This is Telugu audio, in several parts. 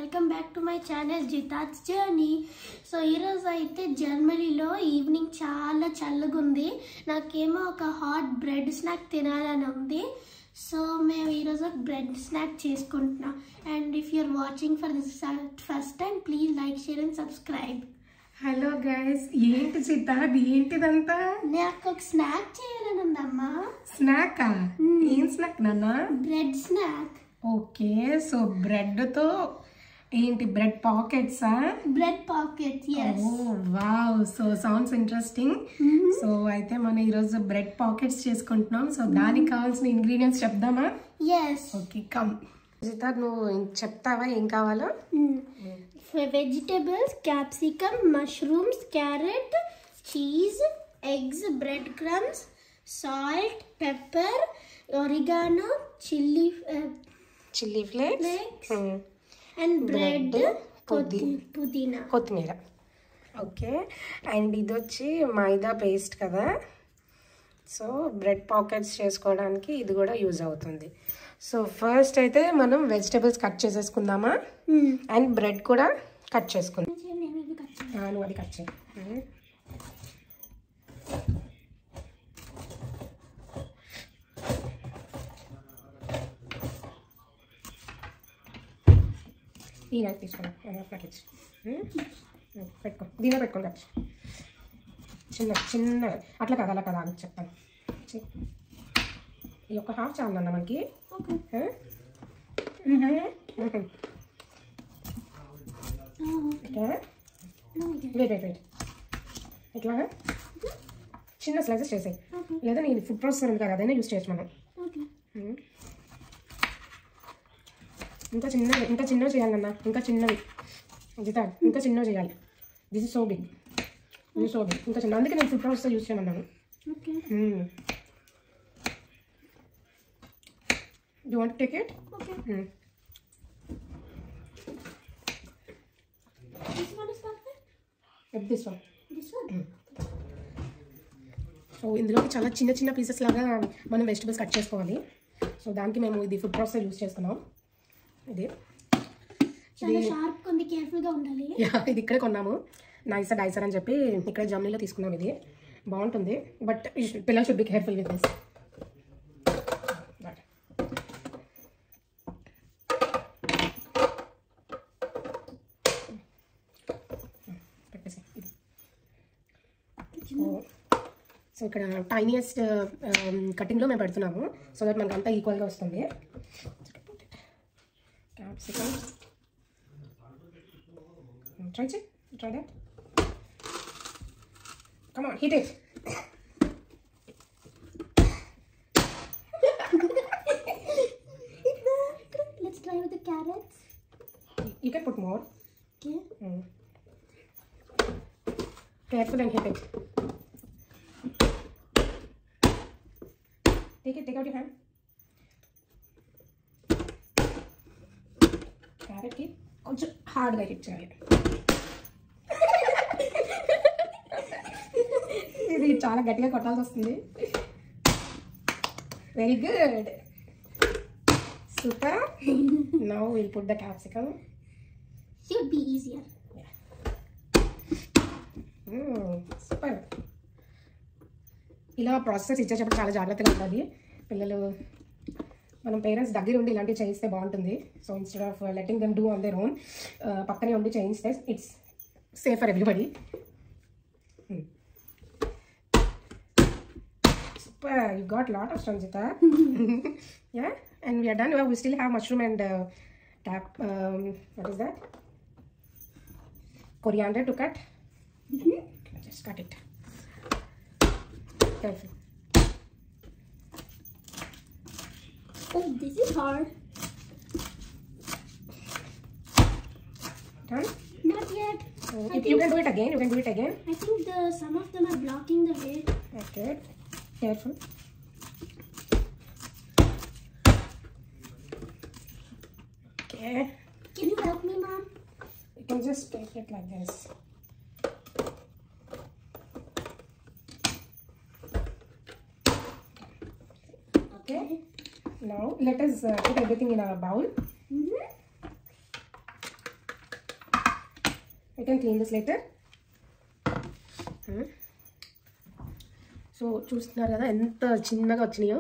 Welcome back to my channel Jitaj journey. So ఈరోజు అయితే జర్మనీలో ఈవినింగ్ చాలా చల్లగా ఉంది. నాకేమో ఒక హాట్ బ్రెడ్ స్నాక్ తినాలని ఉంది. సో మేము ఈరోజు బ్రెడ్ స్నాక్ చేసుకుంటున్నాం. And if you're watching for this first time please like, share and subscribe. Hello guys, ఏంటి సిద్ధార్థ్, ఏంటిదంతా? నాకు ఒక స్నాక్ చేయాలని ఉందమ్మా. స్నాకా? ఏం స్నాక్ నాన్న? Bread snack. Okay, so bread తో ఏంటి, బ్రెడ్ పాకెట్సా? Bread pockets, yes. Wow, so sounds interesting. So అయితే మనం ఈరోజు బ్రెడ్ పాకెట్స్ చేసుకుంటున్నాం. సో దానికి కావాల్సిన ఇంగ్రీడియంట్స్ చెప్దామా? Yes. Okay, come. సిద్ధార్థ్, నువ్వు చెప్తావా ఏం కావాలో? Vegetables, capsicum, mushrooms, carrot, cheese, eggs, breadcrumbs, salt, pepper, oregano, chili flakes and bread, పుదీనా, కొత్తిమీర. ఓకే, అండ్ ఇది వచ్చి మైదా పేస్ట్ కదా. సో బ్రెడ్ పాకెట్స్ చేసుకోవడానికి ఇది కూడా యూజ్ అవుతుంది. సో ఫస్ట్ అయితే మనం వెజిటేబుల్స్ కట్ చేసేసుకుందామా, అండ్ బ్రెడ్ కూడా కట్ చేసుకుందాం. నువ్వు అది కట్ చేయి. ఈ నైఫ్ తీసుకున్నా ప్యాకెట్స్ పెట్టుకో, దీనిలో పెట్టుకోండి. కట్ చిన్న చిన్న అట్లా కదా, అలా కదా అని చెప్తాను. ఈ ఒక హాఫ్ చాలు అన్న మనకి. వెయిట్ ఇట్లా చిన్న స్లైసెస్ చేసాయి, లేదా నేను ఫుడ్ ప్రాసెసర్ ఉంది కదా, అదైనా యూజ్ చేయొచ్చు మనం. ఇంకా చిన్నవి చేయాలన్నా, ఇంకా చిన్నవి జితా, ఇంకా చిన్నవి చేయాలి. దిస్ ఇస్ సో బిగ్, ఇంకా చిన్న, అందుకే నేను ఫుడ్ ప్రాసెసర్ యూజ్ చేయమన్నాను. You want to take it? Okay. This one is perfect? This one. This one? So ఇందులోకి చాలా చిన్న చిన్న పీసెస్ లాగా మనం వెజిటబుల్స్ కట్ చేసుకోవాలి. సో దానికి మేము ఇది ఫుడ్ ప్రాసెసర్ యూజ్ చేస్తున్నాం. ఇది చాలా షార్ప్ ఉంది, కేర్ఫుల్గా ఉండాలి. ఇది ఇక్కడే కొన్నాము, నైసర్ డైసర్ అని చెప్పి ఇక్కడ జర్మనీలో తీసుకున్నాం. ఇది బాగుంటుంది, బట్ పిల్లలు should be careful with this. So ఇక్కడ టైనియస్ట్ కటింగ్లో మేము పెడుతున్నాము, సో దట్ మనకు అంతా ఈక్వల్గా వస్తుంది. Capsicum. Try that. Come on, hit it. Let's try with the carrots. You can put more. Okay. Careful and hit it. Take out your hand. క్యారెట్కి కొంచెం హార్డ్గా హిట్ చేయాలి. ఇది చాలా గట్టిగా కొట్టాల్సి వస్తుంది. Very good, super. Now will put the capsicum. Should be easier. Super. ఇలా ప్రాసెస్ ఇచ్చేటప్పుడు చాలా జాగ్రత్తగా ఉండాలి. పిల్లలు, మనం పేరెంట్స్ దగ్గర ఉండి ఇలాంటివి చేయిస్తే బాగుంటుంది. So instead of letting them do on their own, పక్కనే ఉండి చేయిస్తే it's safe for everybody. Super, you got lot of Sanjitha. Yeah, and we're done. We still have mushroom and what is that? Coriander to cut. Just cut it. Careful. Oh, this is hard. Done? Not yet. You can do it again. I think some of them are blocking the way. Okay. Careful. Okay. Can you help me, Mom? You can just take it like this. Okay. Now let us put everything in our bowl. I can clean this later. So చూస్తున్నారు కదా ఎంత చిన్నగా వచ్చినాయో,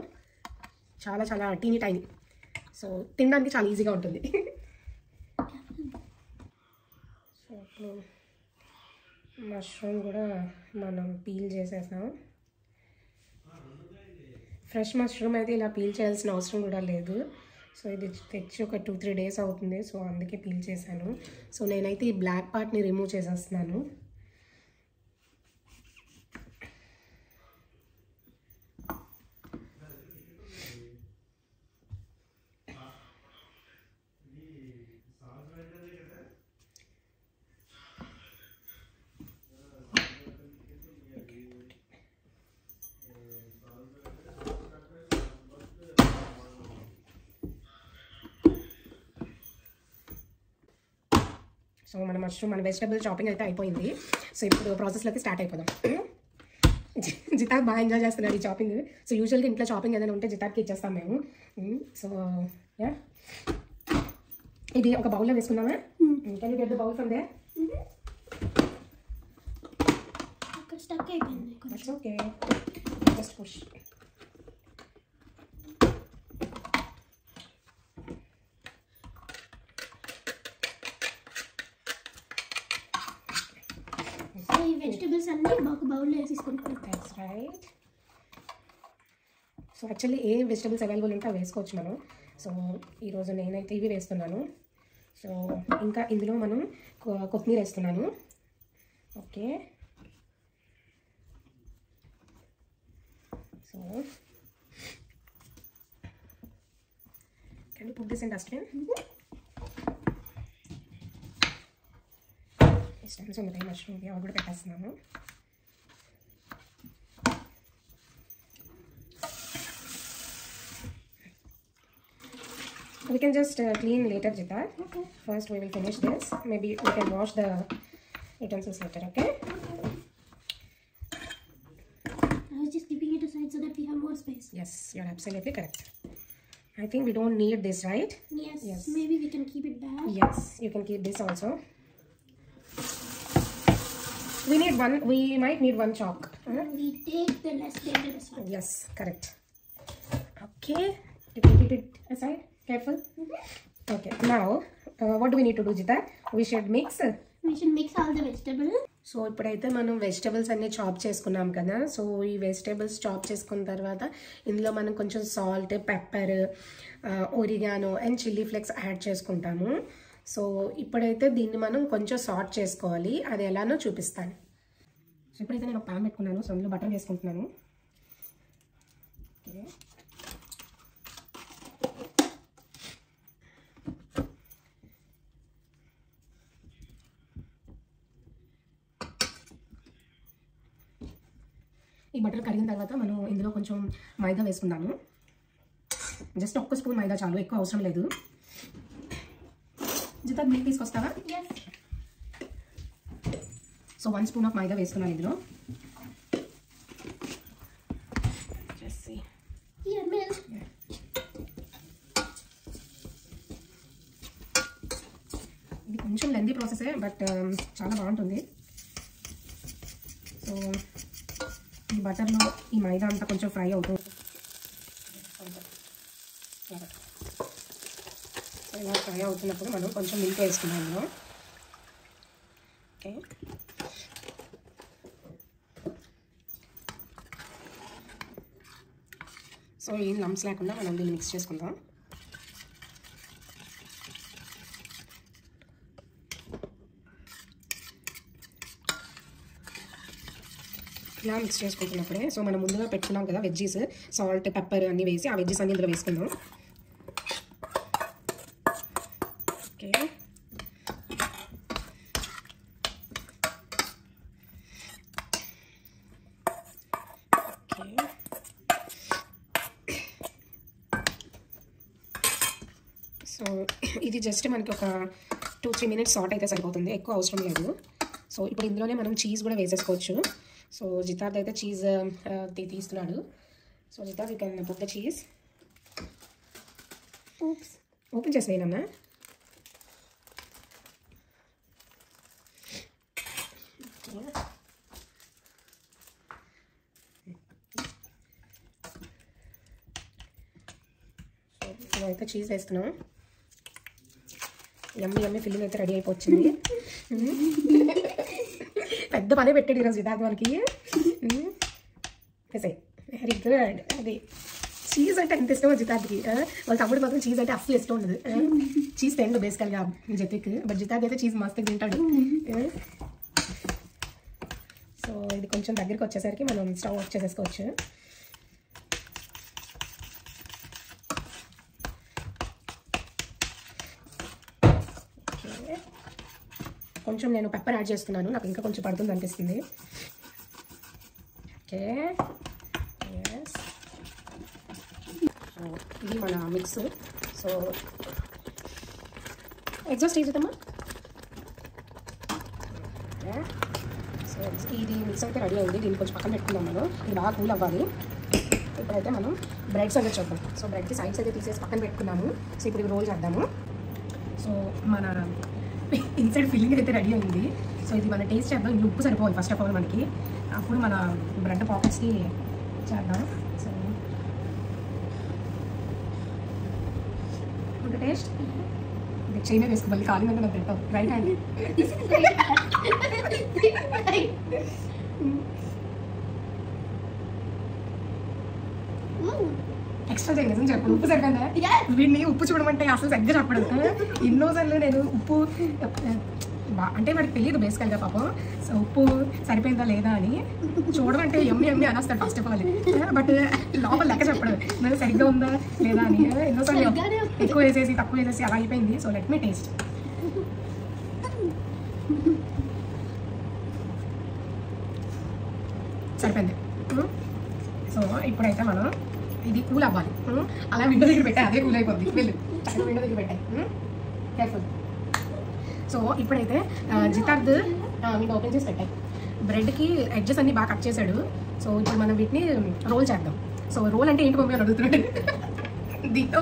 చాలా చాలా టీనీ టైనీ. సో తినడానికి చాలా ఈజీగా ఉంటుంది. సో ఇప్పుడు మష్రూమ్ కూడా మనం పీల్ చేసేసాం. ఫ్రెష్ మష్రూమ్ అయితే ఇలా పీల్ చేయాల్సిన అవసరం కూడా లేదు. సో ఇది తెచ్చి ఒక 2-3 days అవుతుంది. సో అందుకే పీల్ చేశాను. సో నేనైతే ఈ బ్లాక్ పార్ట్ని రిమూవ్ చేసేస్తున్నాను. సో మన మష్రూమ్ మన వెజిటబుల్ చాపింగ్ అయితే అయిపోయింది. సో ఇప్పుడు ప్రాసెస్లోకి స్టార్ట్ అయిపోదాం. జితాక్ బాగా ఎంజాయ్ చేస్తున్నాడు ఈ చాపింగ్. సో యూజువల్గా ఇంట్లో చాపింగ్ ఏదైనా ఉంటే జితాక్కి ఇచ్చేస్తాం మేము. సో యా, ఇది ఒక బౌల్లో వేసుకుందామా? Can you get the bowl from there? Stuck అయిపోయింది. That's okay, just push. ఈ వెజిటబుల్స్ అన్నీ ఒక బౌల్లో వేసేసుకుంటాం. That's right. సో యాక్చువల్లీ ఏ వెజిటబుల్స్ అవైలబుల్ ఉంటే అవి వేసుకోవచ్చు మనం. సో ఈరోజు నేనైతే ఇవి వేస్తున్నాను. సో ఇంకా ఇందులో మనం కొత్తిమీర వేస్తున్నాను. Okay, so can you put this in dustbin? Stems ఉన్నాయి మష్రూమ్కి, అవి కూడా పెట్టేస్తున్నాము. We can just clean later, Jita. Okay. First we will finish this. Maybe we can wash the utensils later, okay? I was just keeping it aside so that we have more space. Yes, you're absolutely correct. I think we don't need this, right? Yes. Yes. Maybe we can keep it back. Yes, you can keep this also. We might need one chalk. We take the less dangerous one. Yes, correct. Okay, you can keep it aside. Careful. Okay, now what do we need to do, Jita? We should mix. We should mix all the vegetables. So ఇప్పుడైతే మనం వెజిటబుల్స్ అన్నీ చాప్ చేసుకున్నాం కదా. సో ఈ వెజిటబుల్స్ చాప్ చేసుకున్న తర్వాత ఇందులో మనం కొంచెం salt, pepper, oregano and chilli flakes add చేసుకుంటాము. సో ఇప్పుడైతే దీన్ని మనం కొంచెం సార్ట్ చేసుకోవాలి. అది ఎలానో చూపిస్తాను. సో ఇప్పుడైతే నేను ఒక ప్యాన్ పెట్టుకున్నాను. సో అందులో బటర్ వేసుకుంటున్నాను. ఓకే, ఈ బటర్ కరిగిన తర్వాత మనం ఇందులో కొంచెం మైదా వేసుకుందాము. జస్ట్ 1 స్పూన్ మైదా చాలు, ఎక్కువ అవసరం లేదు. జితా మిల్క్ తీసుకొస్తావా? Yes. సో 1 స్పూన్ ఆఫ్ మైదా వేసుకున్నాను ఇందులో. Here, milk. ఇది కొంచెం లెందీ ప్రాసెసే, బట్ చాలా బాగుంటుంది. సో ఈ బటర్లో ఈ మైదా అంతా కొంచెం ఫ్రై అవుతుంది. సో ఇలా ఫ్రై అవుతున్నప్పుడు మనం కొంచెం మిల్క్ వేసుకున్నాం ఇందులో. ఓకే, సో ఏం లంప్స్ లేకుండా మనం దీన్ని మిక్స్ చేసుకుందాం. ఇలా మిక్స్ చేసుకుంటున్నప్పుడే సో మనం ముందుగా పెట్టుకున్నాం కదా వెజ్జీస్, సాల్ట్, పెప్పర్ అన్నీ వేసి ఆ వెజ్జీస్ అన్ని ఇందులో వేసుకుందాం. ఓకే, ఓకే, సో ఇది జస్ట్ మనకి ఒక 2-3 minutes సాల్ట్ అయితే సరిపోతుంది, ఎక్కువ అవసరం లేదు. సో ఇప్పుడు ఇందులోనే మనం చీజ్ కూడా వేసేసుకోవచ్చు. సో జితార్ది అయితే చీజ్ తీస్తున్నాడు. So Jitar you can put the cheese. Open చేసి వేయనన్నా. అయితే చీజ్ వేస్తున్నాం. యమ్మీ ఫిల్లింగ్ అయితే రెడీ అయిపోయింది. పెద్ద పనే పెట్టాడు ఈరోజు జితార్థ్ వాళ్ళకి. Very good. అది చీజ్ అంటే ఎంత ఇష్టమో జితార్థ్కి. వాళ్ళ తమ్ముడు మాత్రం చీజ్ అంటే అస్సలు ఇష్టం ఉండదు. చీజ్ తిండు బేసికల్గా జతిక్, బట్ జితార్థ్ అయితే చీజ్ మస్తు తింటాడు. సో ఇది కొంచెం దగ్గరికి వచ్చేసరికి మనం స్టవ్ ఆఫ్ చేసేసుకోవచ్చు. కొంచెం నేను పెప్పర్ యాడ్ చేస్తున్నాను, నాకు ఇంకా కొంచెం పడుతుంది అనిపిస్తుంది. ఓకే, ఇది మన మిక్స్. సో ఎగ్జాస్ట్ చేద్దామా. సో ఇది మిక్స్ అయితే రెడీ అయింది. దీన్ని కొంచెం పక్కన పెట్టుకుందాం మనం. ఇది బాగా కూల్ అవ్వాలి. ఇప్పుడైతే మనం బ్రెడ్స్ అనేది చూద్దాం. సో బ్రెడ్కి సైడ్స్ అయితే తీసేసి పక్కన పెట్టుకున్నాము. సో ఇప్పుడు ఇవి రోల్ చేద్దాము. సో మన ఇన్సైడ్ ఫిల్లింగ్ అయితే రెడీ అయింది. సో ఇది మన టేస్ట్ చేద్దాం. ఇది ఉప్పు సరిపోవాలి ఫస్ట్ ఆఫ్ ఆల్ మనకి, అప్పుడు మన బ్రెడ్ పాకెట్స్కి చేద్దాం. సో ఒక టేస్ట్ ఇది చైనా వేసుకోవాలి. ఖాళీ మీద నాకు తింటాం. రైట్ హ్యాండ్ ఎక్స్ట్రా చేయండి. నిజం చెప్పు, ఉప్పు సరిపోయిందా? వీడిని ఉప్పు చూడమంటే అసలు సరిగ్గా చెప్పడు. ఎన్నోసార్లు నేను ఉప్పు అంటే వాడికి తెలియదు బేసికల్గా పాపం. సో ఉప్పు సరిపోయిందా లేదా అని చూడమంటే ఎమ్మి అనేస్తాడు ఫస్ట్ ఆఫ్ ఆల్. బట్ లోపల లెక్క చెప్పడు మరి సరిగ్గా ఉందా లేదా అని. ఎన్నోసార్లు ఎక్కువ వేసేసి తక్కువ వేసేసి అలా అయిపోయింది. So let me taste. సరిపోయింది. సో ఇప్పుడైతే మనం ఇది కూల్ అవ్వాలి. అలా విండో దగ్గర పెట్టాయి, అదే కూల్ అయిపోద్ది. వెళ్ళు విండో దగ్గర పెట్టాయి. కేర్ఫుల్. సో ఇప్పుడైతే జితార్థ్ వీళ్ళు ఓపెన్ చేసి పెట్టాయి. బ్రెడ్కి ఎడ్జెస్ అన్ని బాగా కట్ చేశాడు. సో ఇప్పుడు మనం వీటిని రోల్ చేద్దాం. సో రోల్ అంటే ఏంటి మమ్మీ అని అడుగుతున్నాడు. దీంతో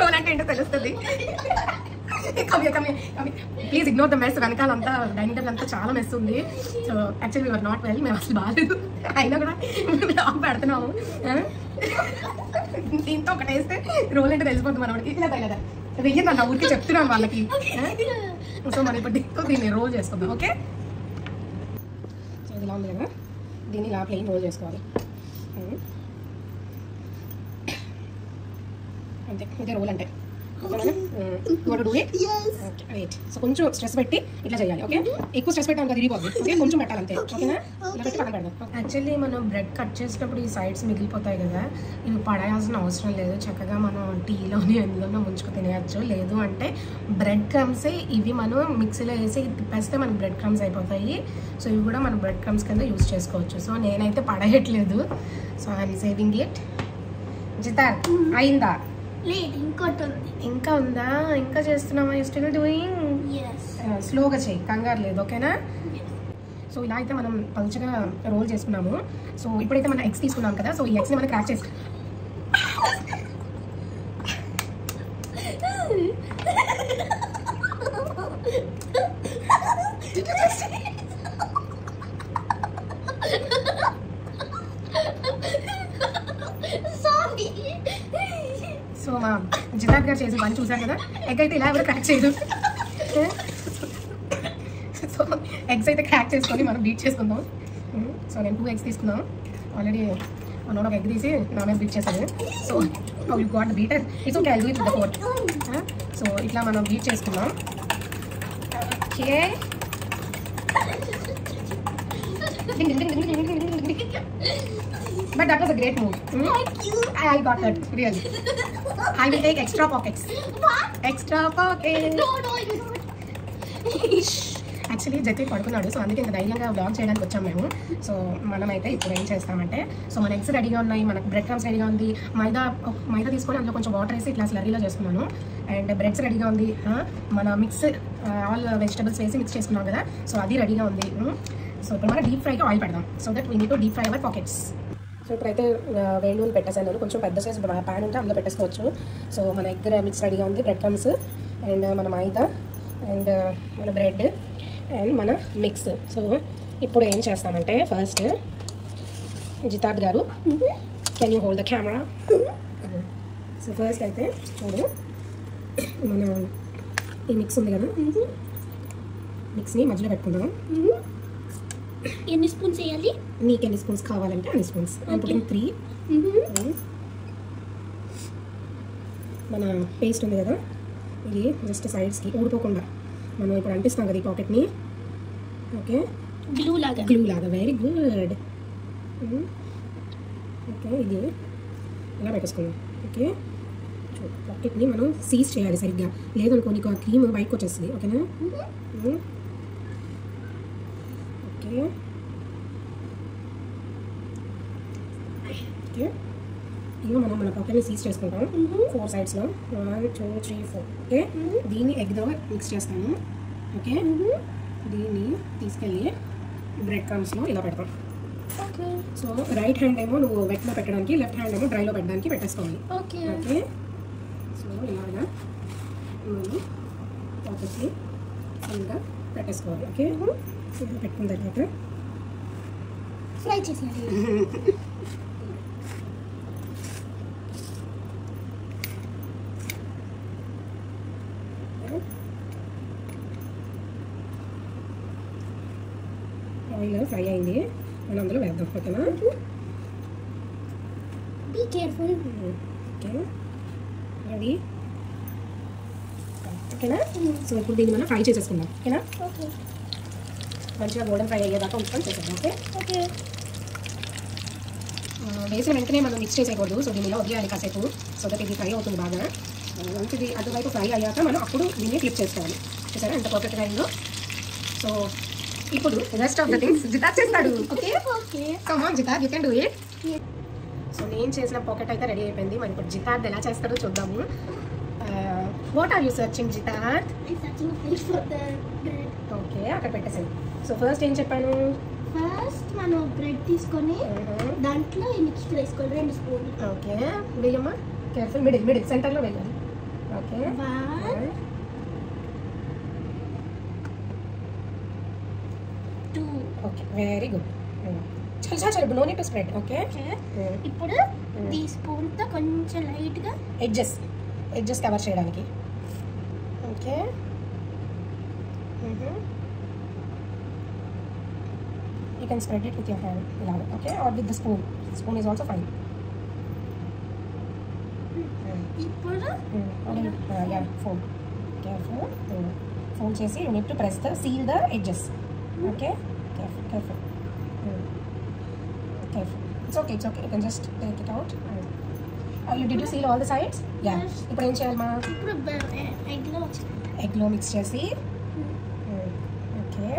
రోల్ అంటే ఏంటో తెలుస్తుంది. Please ignore the mess. వెనకాలంతా డైనింగ్ టేబుల్ అంతా చాలా మెస్ ఉంది. So actually you're not well. మేము అసలు బాగాలేదు, అయినా కూడా లాగ్ పెడుతున్నాము. దీంతో ఒకటి వేస్తే రోల్ అంటే తెలిసిపోతుంది మనకి. లేదా వెయ్యి నన్ను ఊరికి చెప్తున్నాను వాళ్ళకి. సో మనం ఇప్పుడు దీన్ని రోల్ చేసుకుందాం. ఓకే, సో ఇది ఇలా ఉంది కదా, దీన్ని ఇలా ప్లెయిన్ రోల్ చేసుకోవాలి అంతే. ఇదే రోల్ అంటే. సో కొంచెం స్ట్రెస్ పెట్టి ఇట్లా చేయాలి. ఓకే, ఎక్కువ స్ట్రెస్ పెట్టాం కదా ఇరిగిపోద్ది. ఓకే, కొంచెం పెట్టాలంతే. ఓకేనా, ఇలా పెట్టి పక్కన పెడదాం. యాక్చువల్లీ మనం బ్రెడ్ కట్ చేసేటప్పుడు ఈ సైడ్స్ మిగిలిపోతాయి కదా, ఇవి పడేయాల్సిన అవసరం లేదు. చక్కగా మనం టీలోని ఎందులోనో ముంచుకు తినేయచ్చు. లేదు అంటే బ్రెడ్ క్రమ్సే ఇవి మనం మిక్సీలో వేసి తిప్పేస్తే మనకి బ్రెడ్ క్రమ్స్ అయిపోతాయి. సో ఇవి కూడా మనం బ్రెడ్ క్రమ్స్ కింద యూజ్ చేసుకోవచ్చు. సో నేనైతే పడేయట్లేదు. So I'm saving it. Jitarth అయిందా? లేదు, ఇంకోటి ఉంది. ఇంకా ఉందా? ఇంకా చేస్తున్నావా? Still doing. స్లోగా చేయి, కంగారు లేదు. ఓకేనా? సో ఇలా అయితే మనం పల్చగా రోల్ చేసుకున్నాము. సో ఇప్పుడైతే మనం ఎగ్స్ తీసుకున్నాం కదా, సో ఈ ఎగ్స్ని మనం క్రాక్ చేసి సో మా జితార్థ్ గారు చేసి పని చూసారు కదా, ఎగ్ అయితే ఇలా ఎవరు క్రాక్ చేయదు. సో ఎగ్స్ అయితే క్రాక్ చేసుకొని మనం బీట్ చేసుకుందాం. సో నేను 2 eggs తీసుకున్నాను. ఆల్రెడీ మనోడు ఒక ఎగ్ తీసి నా మీద బీట్ చేశాను. So you got beater. It's okay, I do it with the fork. So ఇట్లా మనం బీట్ చేసుకున్నాం. Okay, but that was a great move. Thank you. I got that, really. I will take extra pockets. What? Extra pockets. No, you don't. Actually జతి పడుకున్నాడు. సో అందుకే ఇంకా ధైర్యంగా బ్లాగ్ చేయడానికి వచ్చాము మేము. సో మనమైతే ఇప్పుడు ఏం చేస్తామంటే, సో మన ఎగ్స్ రెడీగా ఉన్నాయి, మనకు బ్రెడ్ క్రమ్స్ రెడీగా ఉంది. మైదా తీసుకొని అందులో కొంచెం వాటర్ వేసి ఇట్లా స్లర్రీలో చేసుకున్నాను. అండ్ బ్రెడ్స్ రెడీగా ఉంది. మన మిక్స్ ఆల్ వెజిటబుల్స్ వేసి మిక్స్ చేసుకున్నాం కదా, సో అది రెడీగా ఉంది. సో ఇప్పుడు మనం డీప్ ఫ్రైకి ఆయిల్ పెడదాం. So that we need to deep fry our pockets. So ఇప్పుడైతే వేడి నూనె పెట్టేసాను నేను. కొంచెం పెద్ద సైజ్ ప్యాన్ ఉంటే అందులో పెట్టేసుకోవచ్చు. సో మన ఎగ్ మిక్స్ రెడీగా ఉంది, బ్రెడ్ క్రమ్స్ అండ్ మన మైదా అండ్ మన బ్రెడ్ అండ్ మన మిక్స్. సో ఇప్పుడు ఏం చేస్తామంటే, ఫస్ట్ జితార్థ్ గారు, can you hold the camera? So first అయితే చూడు, మన ఈ మిక్స్ ఉంది కదా, మిక్స్ని మధ్యలో పెట్టుకుందాం. ఎన్ని స్పూన్స్ వేయాలి? నీకు ఎన్ని స్పూన్స్ కావాలంటే అన్ని స్పూన్స్. పుట్టింగ్ 3. మన పేస్ట్ ఉంది కదా, ఇది జస్ట్ సైడ్స్కి ఊడిపోకుండా మనం ఇప్పుడు అంటిస్తాం కదా ఈ పాకెట్ని. ఓకే, గ్లూ లాగా. Very good. ఓకే, ఇది ఇలా పెట్టేసుకున్నాం. ఓకే, పాకెట్ని మనం సీజ్ చేయాలి సరిగ్గా, లేదనుకో నీకు ఆ క్రీమ్ బయటకు వచ్చేస్తుంది. ఓకేనా? ఓకే ఓకే, ఇవి మనం మన పాకెట్ని సీజ్ చేసుకుంటాం 4 సైడ్స్లో. 1 2 3 4. ఓకే, దీన్ని ఎగ్తో మిక్స్ చేస్తాను. ఓకే, దీన్ని తీసుకెళ్ళి బ్రెడ్ క్రమ్స్లో ఇలా పెడతాం. ఓకే, సో రైట్ హ్యాండ్ ఏమో నువ్వు వెట్లో పెట్టడానికి, లెఫ్ట్ హ్యాండ్ ఏమో డ్రైలో పెట్టడానికి పెట్టేసుకోవాలి. ఓకే ఓకే, సో ఇలాగా మనం పాకెట్ని ఫుల్గా పెట్టేసుకోవాలి. ఓకే, ఇలా పెట్టుకున్న తర్వాత ఫ్రై చేసేయాలి. ఆయిల్ ఫ్రై అయింది, మనం అందులో వేద్దాం. ఓకేనా? Be careful. Okay, ready. ఓకేనా? సో ఇప్పుడు దీన్ని మనం ఫ్రై చేసేసుకుందాం. ఓకేనా? ఓకే, మంచిగా గోల్డెన్ ఫ్రై అయ్యేదాకా ఉంచుకొని చేసేద్దాం. Okay, okay. వేసిన వెంటనే మనం మిక్స్ చేసేయకూడదు. సో దీనిలో వదిలేయాలి కాసేపు, సో దట్ ఇది ఫ్రై అవుతుంది బాగా. మంచిది అటువైపు ఫ్రై అయ్యాక మనం అప్పుడు దీన్ని ఫ్లిప్ చేసుకోవాలి. చూసారా ఎంత పర్ఫెక్ట్గా అయిందో. సో ఇప్పుడు rest of the things Jitar చేస్తాడు. Okay okay, come on Jitar, you can do it. So నేను చేసిన పాకెట్ అయితే రెడీ అయిపోయింది. మరి ఇప్పుడు జితార్ ఎలా చేస్తాడో చూద్దాము. What are you searching Jitar? Okay, అక్కడ పెట్టేసాను. సో ఫస్ట్ ఏం చెప్పాను? ఫస్ట్ మనం బ్రెడ్ తీసుకొని దాంట్లో ఈ మిక్స్చర్ వేసుకోవాలి 2 స్పూన్లు. Okay, వేయమ్మా, careful. మిడిల్ సెంటర్లో వేయాలి. ఓకే, 1 2. Okay, very good. చాలు, no need to spread. Okay, ఇప్పుడు ఈ స్పూన్తో కొంచెం లైట్గా ఎడ్జెస్ కవర్ చేయడానికి. Okay, you can spread it with your hand, okay, or with the spoon. Spoon is also fine. ఇప్పుడు yeah, fold. Careful. Fold chesi, you need to press seal the edges. Okay, careful. It's okay. You can just take it out. Did you seal all the sides? Yeah. ఇప్పుడు ఏం చేయాలి మా? ఇప్పుడు ఎగ్లో మిక్స్ చేసి, ఓకే,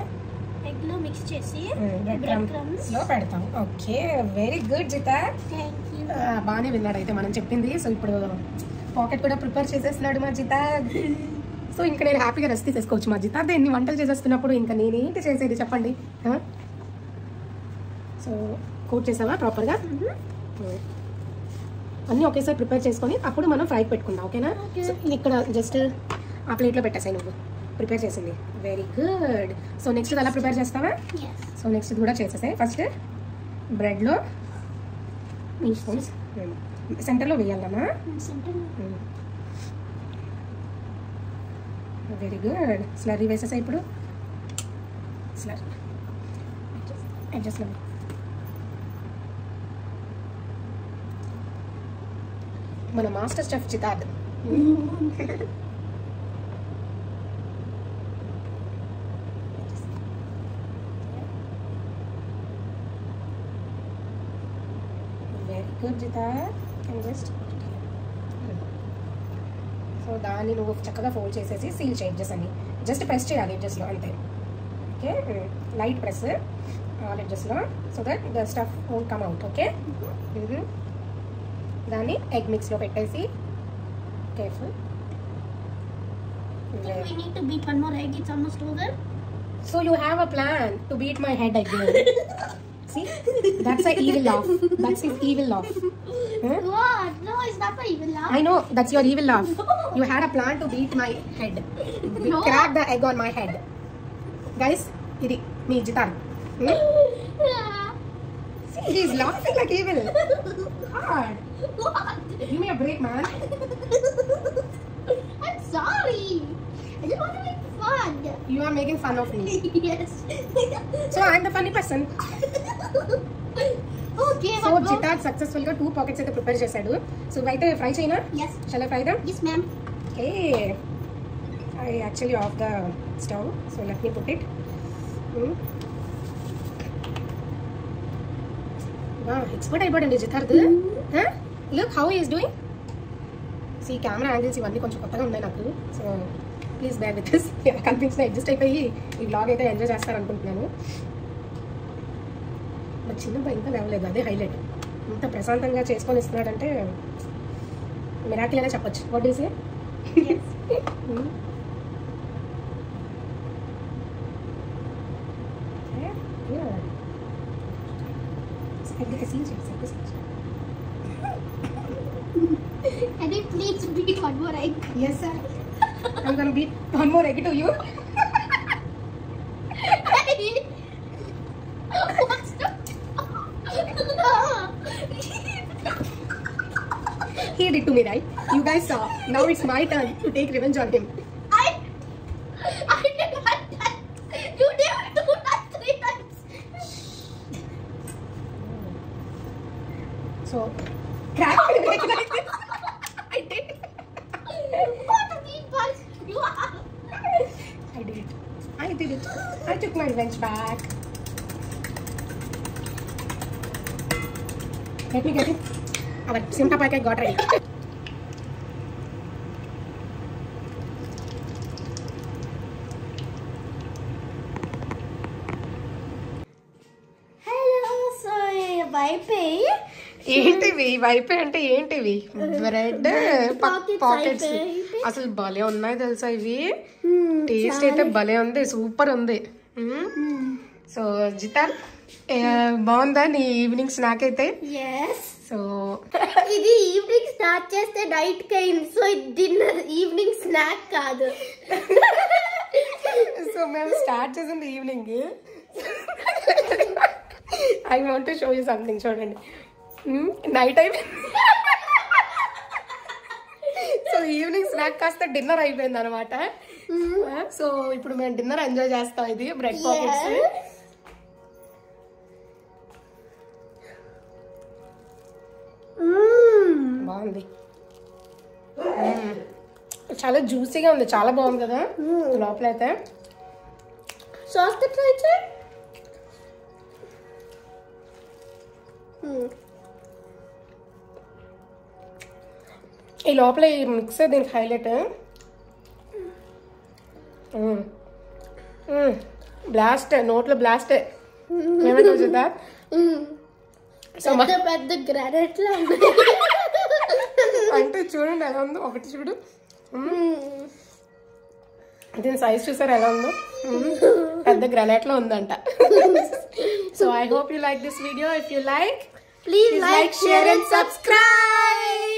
ఎగ్లో మిక్స్ చేసి బ్రెడ్ క్రమ్స్ లో పెడతాం. Okay, very good Jitar. బాగానే విన్నాడు అయితే మనం చెప్పింది. సో ఇప్పుడు పాకెట్ కూడా ప్రిపేర్ చేసేస్తున్నాడు మా జితార్. సో ఇంకా నేను హ్యాపీగా రెస్ట్ తీసేసుకోవచ్చు మా జితార్. ఎన్ని వంటలు చేసేస్తున్నప్పుడు ఇంకా నేనేంటి చేసేది చెప్పండి. సో కోట్ చేసావా ప్రాపర్గా? అన్నీ ఒకేసారి ప్రిపేర్ చేసుకొని అప్పుడు మనం ఫ్రైకి పెట్టుకుందాం. ఓకేనా? సో ఇక్కడ జస్ట్ ఆ ప్లేట్లో పెట్టేసాయి నువ్వు ప్రిపేర్ చేసింది. Very good. సో నెక్స్ట్ అలా ప్రిపేర్ చేస్తావా? సో నెక్స్ట్ ఇది కూడా చేసేసాయి. ఫస్ట్ బ్రెడ్లో స్పూన్స్ సెంటర్లో వేయాలమ్మా. Very good. స్లర్రీ వేసేసాయి. ఇప్పుడు స్లర్రీ అడ్జస్ట్ మన master chef Jitar. Very good Jitar. Just so దాన్ని నువ్వు చక్కగా ఫోల్డ్ చేసేసి సీల్ చేయి. ఎడ్జెస్ అని జస్ట్ ప్రెస్ చేయాలి ఎడ్జెస్లో అంతే. ఓకే, లైట్ ప్రెస్ ఆల్ ఎడ్జెస్లో so that the stuff won't come out. Okay, దాన్ని ఎగ్ మిక్స్లో పెట్టేసి కేర్ఫుల్. We need to beat one more egg. It's almost over. So you have a plan to beat my head again. See, that's an evil laugh. That's his evil laugh. Huh? What? No, it's not my evil laugh. I know that's your evil laugh. You had a plan to beat my head. No. Crack the egg on my head. Guys, idi me Jitan. See, he's laughing like evil. God. What? Give me a break, man. I'm sorry. I just want to make fun. You are making fun of me. Yes. So I'm the funny person. Okay, So what Jitad successfully got 2 pockets అయితే ప్రిపేర్ చేశాడు. So అయితే fry చేయనా? Yes. Shall I fry them? Yes, ma'am. Okay. I actually off the stove. So let me put it. Wow, expert అయిపోయింది జితార్ద్. Huh? Look how he is doing. See, camera angles ఇవన్నీ కొంచెం కొత్తగా ఉన్నాయి నాకు. So please bear with this. కనిపించిన అడ్జస్ట్ అయిపోయి ఈ vlog అయితే ఎంజాయ్ చేస్తారనుకుంటున్నాను. బట్ చిన్న భయం ఇంకా లేవలేదు, అదే హైలైట్. ఇంత ప్రశాంతంగా చేసుకొని ఇస్తున్నాడంటే మిరాకిల్ అనే చెప్పొచ్చు. What do say? Can you please beat one more egg? Yes, sir. I'm gonna beat one more egg to you. What's the... He did to me, right? You guys saw. Now it's my turn to take revenge on him. I did not that. You did do that 3 times. So, crack it like this. I did. What a mean punch you are. I did it. I did it. I took my revenge back. Let me get it. Our simta packet got ready. Hello, so వైపే ఏంటివి వైపే అంటే ఏంటివి? Bread packets. అసలు భలే ఉన్నాయి తెలుసా ఇవి. టేస్ట్ అయితే భలే ఉంది, సూపర్ ఉంది. సో జితార్ బాగుందా నీ ఈవినింగ్ స్నాక్ అయితే? yes సో ఇది ఈవినింగ్ స్టార్ట్ చేస్తే నైట్ కైంది, సో ఇది డిన్నర్ ఈవినింగ్ స్నాక్ కాదు. సో మేము స్టార్ట్ చేసింది evening. I want to show you something. చూడండి, నైట్ అయిపోయింది. సో ఈవినింగ్ స్నాక్ కాస్త డిన్నర్ అయిపోయింది అనమాట. సో ఇప్పుడు మేము డిన్నర్ ఎంజాయ్ చేస్తాం. ఇది బ్రెడ్ పాకెట్స్. బాగుంది, చాలా జ్యూసీగా ఉంది, చాలా బాగుంది కదా లోపల అయితే. సాస్ ట్రై చేయి. ఈ లోపల ఈ మిక్స్ దీనికి హైలైట్. బ్లాస్ట్, నోట్లో బ్లాస్ట్. ఏమంటావు చూద్దా? పెద్ద గ్రానైట్ లా అంటే చూడండి ఎలా ఉందో, ఒకటి చూడు. దీని సైజ్ చూసారు ఎలా ఉందో, పెద్ద గ్రానైట్ లో ఉందంట. So I hope you like this video. If you like, please like, share and subscribe.